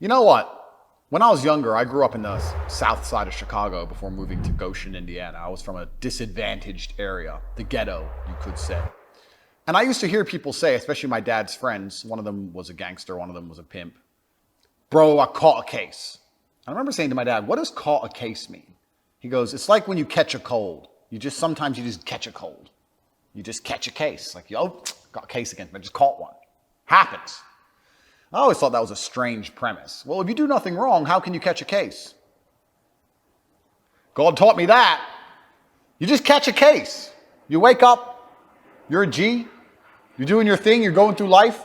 You know what? When I was younger, I grew up in the south side of Chicago before moving to Goshen, Indiana. I was from a disadvantaged area, the ghetto, you could say. And I used to hear people say, especially my dad's friends, one of them was a gangster, one of them was a pimp, bro, I caught a case. I remember saying to my dad, what does caught a case mean? He goes, it's like when you catch a cold. Sometimes you just catch a cold. You just catch a case. Like, yo, got a case again, but I just caught one. Happens. I always thought that was a strange premise. Well, if you do nothing wrong, how can you catch a case? God taught me that. You just catch a case. You wake up, you're a G, you're doing your thing, you're going through life.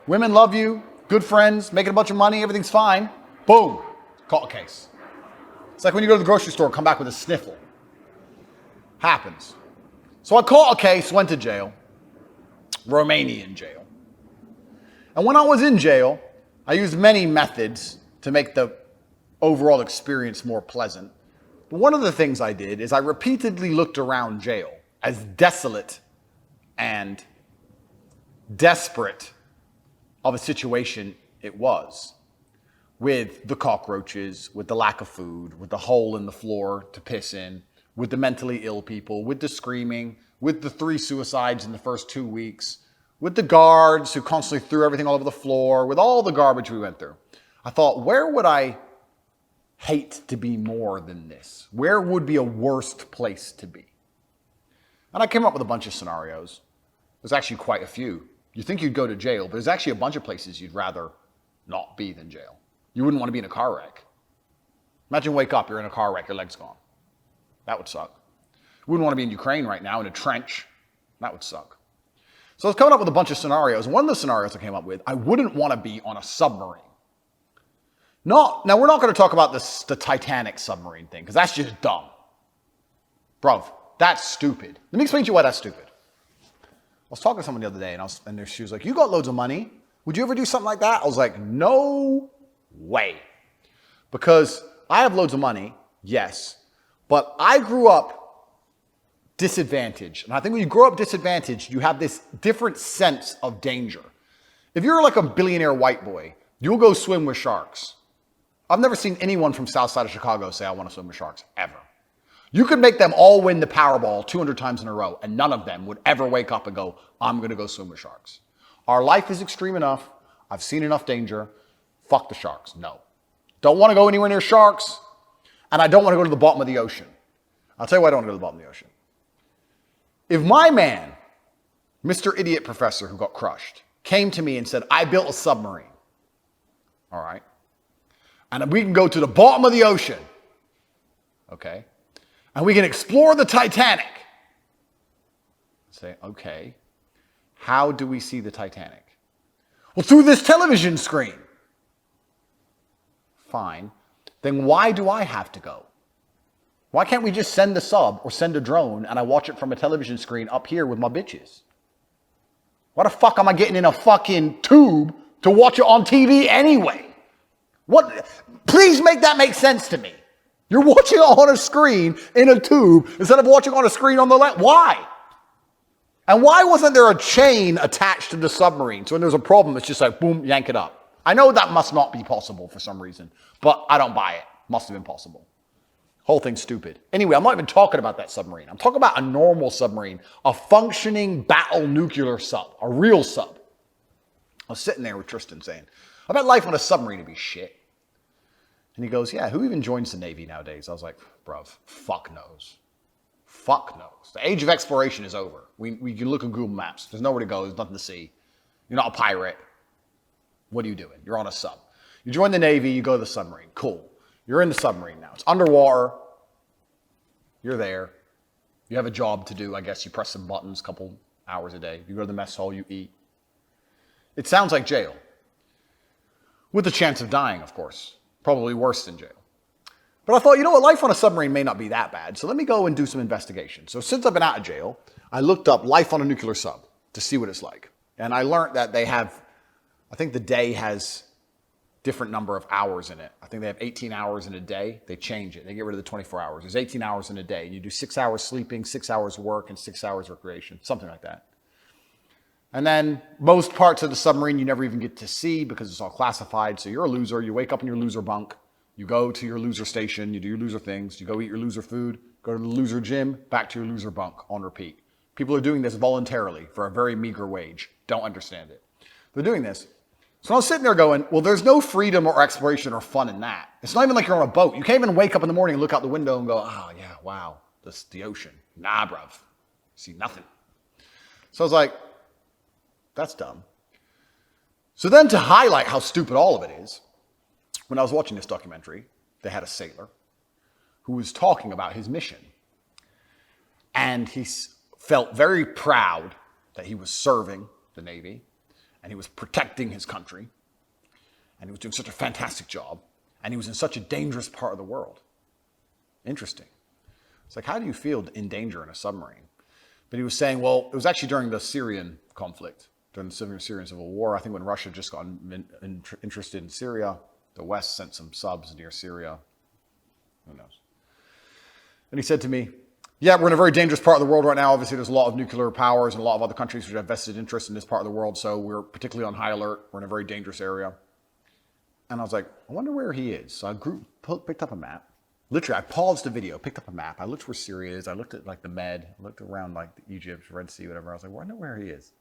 Women love you, good friends, making a bunch of money, everything's fine. Boom, caught a case. It's like when you go to the grocery store, come back with a sniffle. Happens. So I caught a case, went to jail, Romanian jail. And when I was in jail, I used many methods to make the overall experience more pleasant. But one of the things I did is I repeatedly looked around jail, as desolate and desperate of a situation it was, with the cockroaches, with the lack of food, with the hole in the floor to piss in, with the mentally ill people, with the screaming, with the 3 suicides in the first 2 weeks, with the guards who constantly threw everything all over the floor, with all the garbage we went through. I thought, where would I hate to be more than this? Where would be a worst place to be? And I came up with a bunch of scenarios. There's actually quite a few. You think you'd go to jail, but there's actually a bunch of places you'd rather not be than jail. You wouldn't want to be in a car wreck. Imagine wake up, you're in a car wreck, your leg's gone. That would suck. You wouldn't want to be in Ukraine right now in a trench. That would suck. So I was coming up with a bunch of scenarios. One of the scenarios I came up with, I wouldn't want to be on a submarine. Now, we're not going to talk about the Titanic submarine thing, because that's just dumb. Bruv, that's stupid. Let me explain to you why that's stupid. I was talking to someone the other day, and she was like, you got loads of money. Would you ever do something like that? I was like, no way. Because I have loads of money, yes, but I grew up disadvantaged. And I think when you grow up disadvantaged, you have this different sense of danger. If you're like a billionaire white boy, you'll go swim with sharks. I've never seen anyone from south side of Chicago say, I want to swim with sharks, ever. You could make them all win the Powerball 200 times in a row, and none of them would ever wake up and go, I'm going to go swim with sharks. Our life is extreme enough. I've seen enough danger. Fuck the sharks. No. Don't want to go anywhere near sharks, and I don't want to go to the bottom of the ocean. I'll tell you why I don't want to go to the bottom of the ocean. If my man, Mr. Idiot Professor who got crushed, came to me and said, I built a submarine, all right, and we can go to the bottom of the ocean, okay, and we can explore the Titanic. Say, okay, how do we see the Titanic? Well, through this television screen. Fine. Then why do I have to go? Why can't we just send a sub or send a drone and I watch it from a television screen up here with my bitches? Why the fuck am I getting in a fucking tube to watch it on TV anyway? What? Please make that make sense to me. You're watching it on a screen in a tube instead of watching on a screen on the left. Why? And why wasn't there a chain attached to the submarine? So when there's a problem, it's just like, boom, yank it up. I know that must not be possible for some reason, but I don't buy it. Must have been possible. Whole thing's stupid. Anyway, I'm not even talking about that submarine. I'm talking about a normal submarine, a functioning battle nuclear sub, a real sub. I was sitting there with Tristan saying, I bet life on a submarine would be shit. And he goes, yeah, who even joins the Navy nowadays? I was like, bruv, fuck knows. Fuck knows. The age of exploration is over. We can look at Google Maps. There's nowhere to go. There's nothing to see. You're not a pirate. What are you doing? You're on a sub. You join the Navy, you go to the submarine. Cool. You're in the submarine now. It's underwater. You're there. You have a job to do, I guess. You press some buttons a couple hours a day. You go to the mess hall, you eat. It sounds like jail. With the chance of dying, of course. Probably worse than jail. But I thought, you know what? Life on a submarine may not be that bad. So let me go and do some investigation. So since I've been out of jail, I looked up life on a nuclear sub to see what it's like. And I learned that they have, I think the day has different number of hours in it. I think they have 18 hours in a day. They change it. They get rid of the 24 hours. There's 18 hours in a day. You do 6 hours sleeping, 6 hours work, and 6 hours recreation, something like that. And then most parts of the submarine you never even get to see because it's all classified. So you're a loser. You wake up in your loser bunk. You go to your loser station. You do your loser things. You go eat your loser food. Go to the loser gym. Back to your loser bunk on repeat. People are doing this voluntarily for a very meager wage. Don't understand it. They're doing this. So I was sitting there going, well, there's no freedom or exploration or fun in that. It's not even like you're on a boat. You can't even wake up in the morning and look out the window and go, oh, yeah, wow, this is the ocean. Nah, bruv. See nothing. So I was like, that's dumb. So then to highlight how stupid all of it is, when I was watching this documentary, they had a sailor who was talking about his mission. And he felt very proud that he was serving the Navy and he was protecting his country and he was doing such a fantastic job and he was in such a dangerous part of the world. Interesting. It's like, how do you feel in danger in a submarine? But he was saying, well, it was actually during the Syrian conflict, during the Syrian civil war. I think when Russia just got interested in Syria, the West sent some subs near Syria. Who knows? And he said to me, yeah, we're in a very dangerous part of the world right now. Obviously, there's a lot of nuclear powers and a lot of other countries which have vested interest in this part of the world. So we're particularly on high alert. We're in a very dangerous area. And I was like, I wonder where he is. So I picked up a map. Literally, I paused the video, picked up a map. I looked where Syria is. I looked at like the Med. I looked around like Egypt, Red Sea, whatever. I was like, well, I know where he is.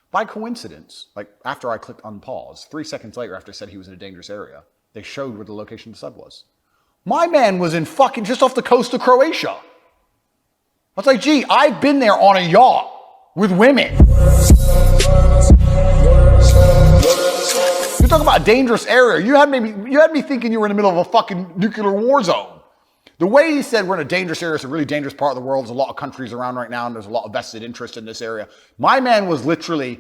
By coincidence, like after I clicked unpause, 3 seconds later after I said he was in a dangerous area, they showed where the location of the sub was. My man was in fucking just off the coast of Croatia. I was like, gee, I've been there on a yacht with women. You're talking about a dangerous area. You had me thinking you were in the middle of a fucking nuclear war zone. The way he said we're in a dangerous area, it's a really dangerous part of the world. There's a lot of countries around right now, and there's a lot of vested interest in this area. My man was literally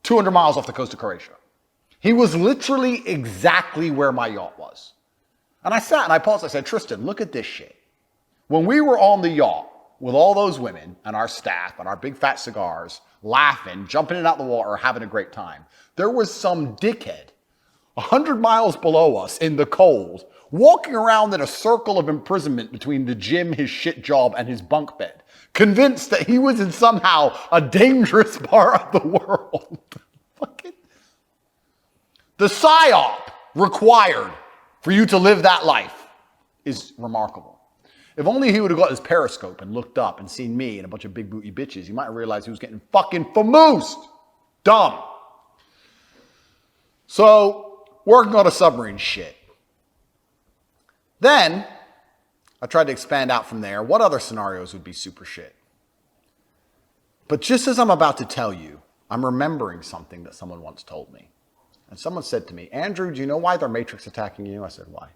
200 miles off the coast of Croatia. He was literally exactly where my yacht was. And I sat and I paused. I said, Tristan, look at this shit. When we were on the yacht with all those women and our staff and our big fat cigars, laughing, jumping in and out the water, having a great time, there was some dickhead 100 miles below us in the cold, walking around in a circle of imprisonment between the gym, his shit job, and his bunk bed, convinced that he was in somehow a dangerous part of the world. Fucking. The psyop required for you to live that life is remarkable. If only he would have got his periscope and looked up and seen me and a bunch of big booty bitches, he might have realized he was getting fucking famoosed. Dumb. So, working on a submarine shit. Then, I tried to expand out from there. What other scenarios would be super shit? But just as I'm about to tell you, I'm remembering something that someone once told me. And someone said to me, Andrew, do you know why they're matrix attacking you? I said, why?